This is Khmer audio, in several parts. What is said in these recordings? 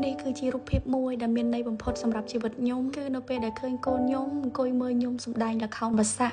นี่คือจีรูปเพียบมวยดำเนินในบำพดสำหรับชีวิตยมคือโนเปได้เคยโกนยมโกยเมยยมสมได้ละครภาษา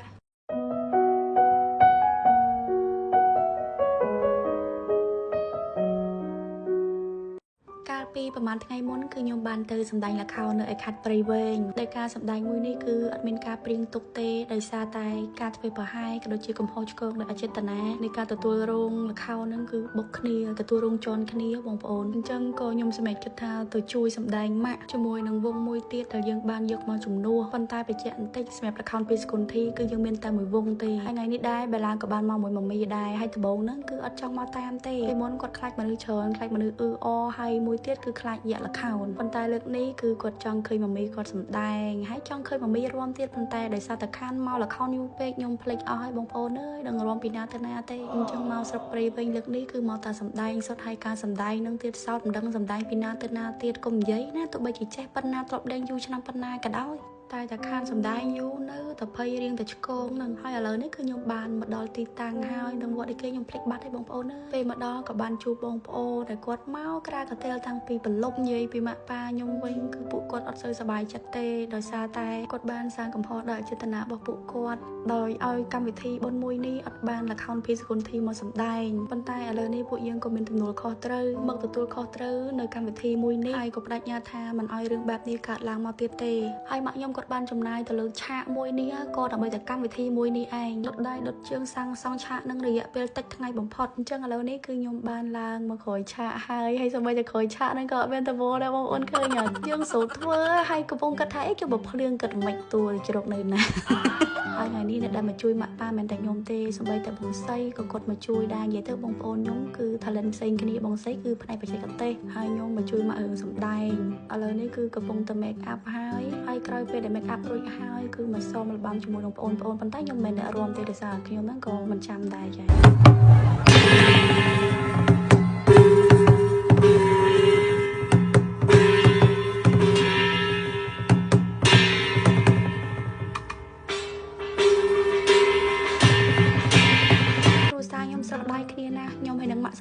ปีประมาณថ្ងៃមុនគឺខ្ញុំបានទៅសម្ដែងល្ខោននៅឯខេត្តព្រៃវែងដោយការសម្ដែងមួយនេះគឺអត់មានការព្រៀងទុកទេដោយសារតែការធ្វើប្រហែសក៏ដូចជាកំហុសឆ្គងដោយអចេតនានៃការទទួលរងល្ខោនហ្នឹងគឺបុកគ្នាទទួលរងជន់គ្នាបងប្អូនអញ្ចឹងក៏ខ្ញុំសម្រេចគិតថាទៅជួយសម្ដែងម៉ាក់ជាមួយនឹងវងមួយទៀតដែលយើងបានយកមកជំនួសប៉ុន្តែបញ្ជាក់បន្តិចសម្រាប់ល្ខោនពីសកុនធីគឺយើងមានតែមួយវងទេហើយថ្ងៃនេះដែរបែឡាក៏បានមកមួយម៉ាមីដែរហើយដំបូងហ្នឹងគឺអត់ចង់មកតាមទេពេលមុនគាត់ខ្លាចមនុស្សច្រើនខ្លាចមនុស្សអឺអហើយមួយទៀតគឺខ្លាចយៈល្ខោនប៉ុន្តែលើកនេះគឺគាត់ចង់ឃើញម៉ាមីគាត់សម្ដែងហើយចង់ឃើញម៉ាមីរួមទៀតប៉ុន្តែដោយសារតែខានមកល្ខោនយូរពេកខ្ញុំភ្លេចអស់ហើយបងប្អូនអើយដឹងរួមពីណាទៅណាទេអញ្ចឹងមកស្រុកព្រៃវិញលើកនេះគឺមកតែសម្ដែងសុទ្ធហើយការសម្ដែងនឹងទៀតសោតមិនដឹងសម្ដែងពីណាទៅណាទៀតកុំនិយាយណាទោះបីជាចេះប៉ុណ្ណាធ្លាប់ដេញយូរឆ្នាំប៉ុណ្ណាក៏ដោយតែតែខានសម្ដែងយូរនៅតែភ័យរៀងតែឆ្កងនឹងហើយឥឡូវនេះគឺខ្ញុំបានមកដល់ទីតាំងហើយនឹងវត្តនេះគេខ្ញុំភ្លេចបាត់ហើយបងប្អូនអើយពេលមកដល់ក៏បានជួបបងប្អូនដែលគាត់មកក្រៅកាទេលតាំងពីប្រឡប់និយាយពីម៉ាក់ប៉ាខ្ញុំវិញគឺពួកគាត់អត់សូវសប្បាយចិត្តទេដោយសារតែគាត់បានសាងកំហុសដល់ចេតនារបស់ពួកគាត់ដោយឲ្យកម្មវិធីបុណ្យមួយនេះអត់បានល្ខោនភីសកុនធីមកសម្ដែងប៉ុន្តែឥឡូវនេះពួកយើងក៏មានទំនួលខុសត្រូវមកទទួលខុសត្រូវនៅកម្មវិធីមួយនេះហើយក៏បដិញ្ញាថាមិនឲ្យរឿងបែបនេះកើតឡើងមកទៀតទេហើយម៉ាក់ខ្ញុំគាត់បានចំណាយទៅលើឆាកមួយនេះក៏ដើម្បីតែកម្មវិធីមួយនេះឯងដុតដៃដុតជើងសាំងសង់ឆាកនឹងរយៈពេលតិចថ្ងៃបំផុតអញ្ចឹងឥឡូវនេះគឺខ្ញុំបានឡើងមកក្រោយឆាកហើយសូម្បីតែក្រោយឆាកហ្នឹងក៏អត់មានតវល់ដែរបងប្អូនឃើញអត់យើងស្រួលធ្វើហើយកំពុងគិតថាអីគេបើភ្លៀងគិតមិនទួលជ្រុកនៅណាហើយថ្ងៃនេះអ្នកដែលមកជួយម៉ាក់ប៉ាមិនតែខ្ញុំទេសូម្បីតែបងសីក៏គាត់មកជួយដែរនិយាយទៅបងប្អូនខ្ញុំគឺ talent ផ្សេងគ្នាបងសីគឺផ្នែកបច្ចេកទេសហើយខ្ញុំមកជួយម៉ាក់រឿងសម្ដែងឥឡូវនេះគឺកំពុងតែ make up ហើយក្រោយពេលដែល make up រួចហើយគឺមកសមល្បំជាមួយនឹងបងប្អូនប៉ុន្តែខ្ញុំមិនមែនអ្នករួមទេដោយសារខ្ញុំហ្នឹងក៏មិនចាំដែរចា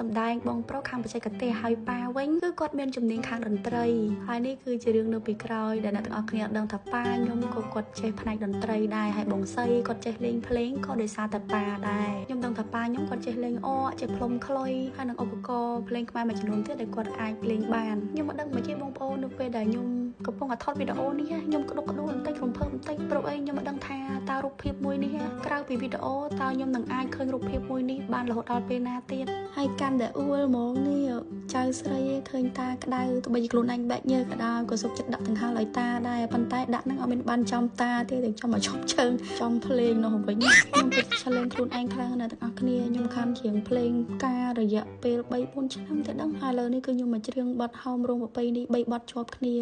សម្ដែងបងប្រុសខាងបច្ចេកទេសហើយប៉ាវិញគឺគាត់មានជំនាញខាងតន្ត្រីហើយនេះគឺជារឿងនៅពីក្រោយដែលអ្នកទាំងអស់គ្នាដឹងថាប៉ាខ្ញុំក៏គាត់ចេះផ្នែកតន្ត្រីដែរហើយបងសីគាត់ចេះលេងភ្លេងក៏ដោយសារតែប៉ាដែរខ្ញុំដឹងថាប៉ាខ្ញុំគាត់ចេះលេងអកចេះផ្លុំខ្លុយហើយនឹងឧបករណ៍ភ្លេងខ្មែរមួយចំនួនទៀតដែលគាត់អាចលេងបានខ្ញុំមិនដឹងមកជាបងប្អូននៅពេលដែលខ្ញុំកំពុងតែថតវីដេអូនេះខ្ញុំក្តុកក្តួលបន្តិចរំភើបបន្តិចព្រោះអីខ្ញុំមិនដឹងថាតើរូបភាពមួយនេះក្រៅពីវីដេអូតើខ្ញុំនឹងអាចឃើញរូបភាពមួយនេះបានរហូតដល់ពេលណាទៀតហើយកាន់តែអួលហ្មងនេះចៅស្រីឃើញតាក្តៅទោះបីជាខ្លួនឯងបែកញើសក៏ដោយក៏សុខចិត្តដាក់ដង្ហើមឲ្យតាដែរប៉ុន្តែដាក់នឹងអត់មានបានចំតាទេតែចំមកឈប់ជើងចំភ្លេងនោះវិញខ្ញុំពិតឆ្លងខ្លួនឯងខ្លាំងណាស់ទាំងអស់គ្នាខ្ញុំខានជាងភ្លេងការរយៈពេល 3-4 ឆ្នាំតែដឹងហើយឥឡូវនេះគឺខ្ញុំមកច្រៀងបទហោមរោងប្រពៃនេះ3បទជាប់គ្នា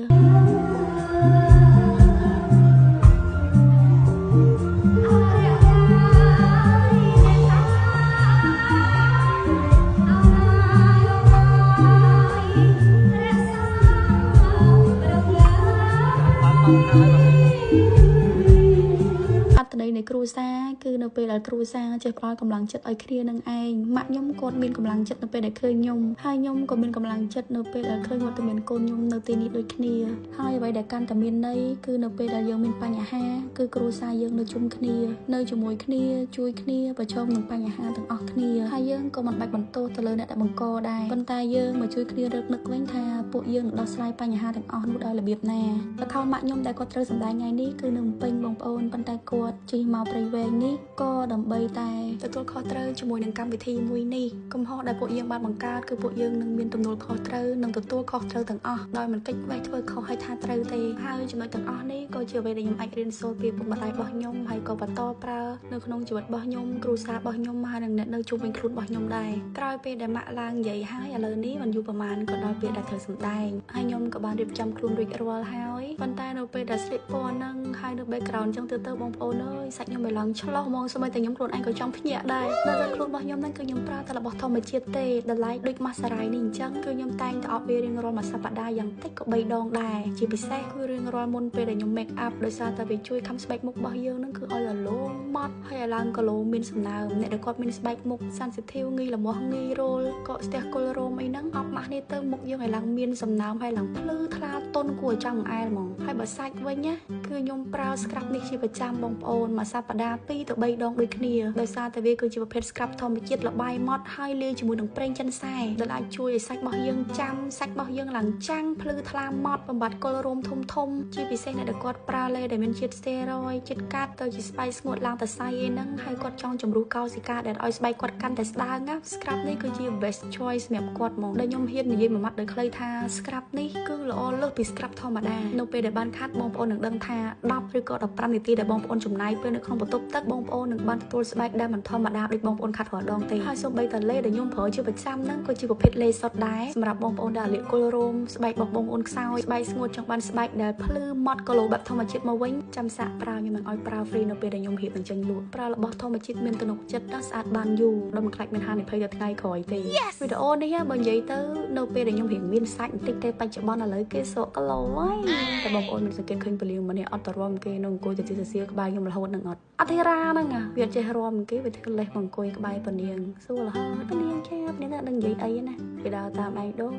នៃគ្រួសារគឺនៅពេលដែលគ្រួសារចេះផ្ដល់កម្លាំងចិត្តឲ្យគ្នានឹងឯងម៉ាក់ខ្ញុំគាត់មានកម្លាំងចិត្តនៅពេលដែលឃើញខ្ញុំហើយខ្ញុំក៏មានកម្លាំងចិត្តនៅពេលដែលឃើញវត្តមានកូនខ្ញុំនៅទីនេះដូចគ្នាហើយអ្វីដែលកាន់តែមានន័យគឺនៅពេលដែលយើងមានបញ្ហាគឺគ្រួសារយើងនៅជុំគ្នានៅជាមួយគ្នាជួយគ្នាប្រឈមនឹងបញ្ហាទាំងអស់គ្នាហើយយើងក៏មិនបាច់បន្ទោសទៅលើអ្នកដែលបង្កដែរប៉ុន្តែយើងមកជួយគ្នារឹកនឹកវិញថាពួកយើងនឹងដោះស្រាយបញ្ហាទាំងអស់នោះដោយរបៀបណាល្ខោនម៉ាក់ខ្ញុំដែលគាត់ត្រូវសម្ដែងថ្ងៃនេះគឺនៅពេញបងប្អូនប៉ុន្តែគាត់ជិះមកព្រៃវែងនេះក៏ដើម្បីតែទទួលខុសត្រូវជាមួយនឹងកម្មវិធីមួយនេះកំហុសដែលពួកយើងបានបង្កើតគឺពួកយើងនឹងមានទំនួលខុសត្រូវនិងទទួលខុសត្រូវទាំងអស់ដោយមិនកិច្ចវេះធ្វើខុសឲ្យថាត្រូវទេហើយចំណុចទាំងអស់នេះក៏ជាអ្វីដែលខ្ញុំអាចរៀនសូត្រពីពុកម្ដាយរបស់ខ្ញុំហើយក៏បន្តប្រើនៅក្នុងជីវិតរបស់ខ្ញុំគ្រួសាររបស់ខ្ញុំហើយនិងអ្នកនៅជុំវិញខ្លួនរបស់ខ្ញុំដែរក្រោយពេលដែលម៉ាក់ឡើងនិយាយហើយឥឡូវនេះមិនយូរប្រហែលក៏ដល់ពេលដែលត្រូវសម្ដែងហើយខ្ញុំក៏បានរៀបចំខ្លួនរួចរាល់ហើយប៉ុន្តែនៅពេលដែលស្លៀកពណ៌ហ្នឹងហើយនៅ background អញ្ចឹងទៅបងប្អូនអើយសាច់ខ្ញុំ ញ៉ាំឲ្យឡើងឆ្លោះហ្មងសូម្បីតែខ្ញុំខ្លួនឯងក៏ចង់ភ្ញាក់ដែរនៅតែខ្លួនរបស់ខ្ញុំហ្នឹងគឺខ្ញុំប្រើតែរបស់ធម្មជាតិទេតម្លៃដូចម៉ាសារ៉ៃនេះអញ្ចឹងគឺខ្ញុំតែងតែអបវារៀងរាល់មួយសប្តាហ៍យ៉ាងតិចក៏3ដងដែរជាពិសេសគឺរៀងរាល់មុនពេលដែលខ្ញុំ make up ដោយសារតែវាជួយខំស្បែកមុខរបស់យើងហ្នឹងគឺឲ្យរលោងម៉ត់ហើយឲ្យឡើងគីឡូមានសំណើមអ្នកដែលគាត់មានស្បែកមុខ sensitive ងាយលមាស់ងាយរោលក៏ស្ទះគល់រោមអីហ្នឹងអបម៉ាស់នេះទៅមុខយើងឲ្យឡើងមានសំណើមហើយឡើងភ្លឺថ្លាទន់គួរឲ្យចង់អែលហ្មងហើយបើសាច់វិញណាគឺខ្ញុំប្រើ scrub នេះជាប្រចាំបងប្អូនមួយសប្តាហ៍2ទៅ3ដងដូចគ្នាដោយសារតែវាគឺជាប្រភេទ scrub ធម្មជាតិល្បាយម៉ត់ហើយលាយជាមួយនឹងប្រេងចិនសែដែលអាចជួយឲ្យសាច់របស់យើងចាំសាច់របស់យើងឡើងចាំងភ្លឺថ្លាម៉ត់បំបត្តិគល់រោមធំជាពិសេសអ្នកដែលគាត់ប្រើលេដែលមានជាតិស្តេរ៉ុយជាតិកាត់ទៅជាស្បែកស្ងួតឡើងតសៃអីហ្នឹងហើយគាត់ចង់ជំរុះកោសិកាដែលឲ្យស្បែកគាត់កាន់តែស្ដើងណា scrub នេះគឺជា best choice សម្រាប់គាត់ហ្មងដែលខ្ញុំហ៊ាននិយាយមួយម៉ាត់ដោយខ្លីថា scrub នេះគឺល្អលើសពី scrub ធម្មតានៅពេលដែលបានខាត់បងប្អូននឹងដឹងថា10ឬក៏15នាទីដែលបងប្អូនចំណាយពេលនៅក្នុងបន្ទប់ទឹកបងប្អូននឹងបានទទួលស្បែកដែលមិនធម្មតាដូចបងប្អូនខាត់រាល់ដងទេហើយសូម្បីតែលេដែលខ្ញុំប្រើជាប្រចាំហ្នឹងក៏ជាប្រភេទលេសុទ្ធដែរសម្រាប់បងប្អូនដែលលាកគល់រោមស្បែករបស់បងប្អូនខ្សោយស្បែកស្ងួតចង់បានស្បែកដែលភ្លឺម៉ត់គីឡូបែបធម្មជាតិមកវិញចាំសាកប្រើខ្ញុំនឹងឲ្យប្រើ free នៅពេលដែលខ្ញុំរៀបនឹងចេញលក់ប្រើរបស់ធម្មជាតិមានទំនុកចិត្តដល់ស្អាតបានយូរដល់មិនខ្លាចមានហានិភ័យដល់ថ្ងៃក្រោយទេវីដេអូនេះបើនិយាយទៅនៅពេលដែលខ្ញុំរៀងមានសាច់បន្តិចទេបច្ចុប្បន្នឥឡូវគេសក់គីឡូហើយតែបងប្អូនមិនសង្កេតឃើញពលាម្នាក់អត់ទៅរំគេនៅអង្គុយទៅទីសសៀក្បែរខ្ញុំរហូតនឹងអត់ទេរ៉ាហ្នឹងវាចេះរំគេវាធ្វើលេះមកអង្គុយក្បែរពនាងសួររហូតពនាងចាពនាងនឹងនិយាយអីណាវាដើរតាមឯងដូច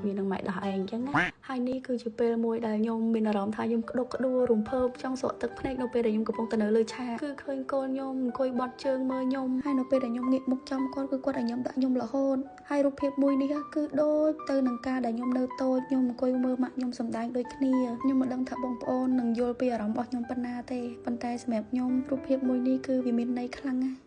វានឹងម៉ែដោះឯងអញ្ចឹងណាហើយនេះគឺជាពេលមួយដែលខ្ញុំមានអារម្មណ៍ថាខ្ញុំក្តុកក្តួលរំភើបចង់ស្រក់ទឹកភ្នែកនៅពេលដែលខ្ញុំកំពុងទៅនៅលើឆាកគឺឃើញកូនខ្ញុំអង្គុយបត់ជើងមើលខ្ញុំហើយនៅពេលដែលខ្ញុំងាកមុខចំគាត់គឺគាត់ឲ្យខ្ញុំដាក់ខ្ញុំរហូតហើយរូបភាពមួយនេះគឺដូចទៅនឹងការដែលខ្ញុំនៅតូចខ្ញុំអង្គុយមើលម៉ាក់ខ្ញុំសម្ដែងដូចគ្នាខ្ញុំមិនដឹងថាបងប្អូននឹងយល់ពីអារម្មណ៍របស់ខ្ញុំប៉ុណ្ណាទេប៉ុន្តែសម្រាប់ខ្ញុំរូបភាពមួយនេះគឺវាមានន័យខ្លាំងណាស់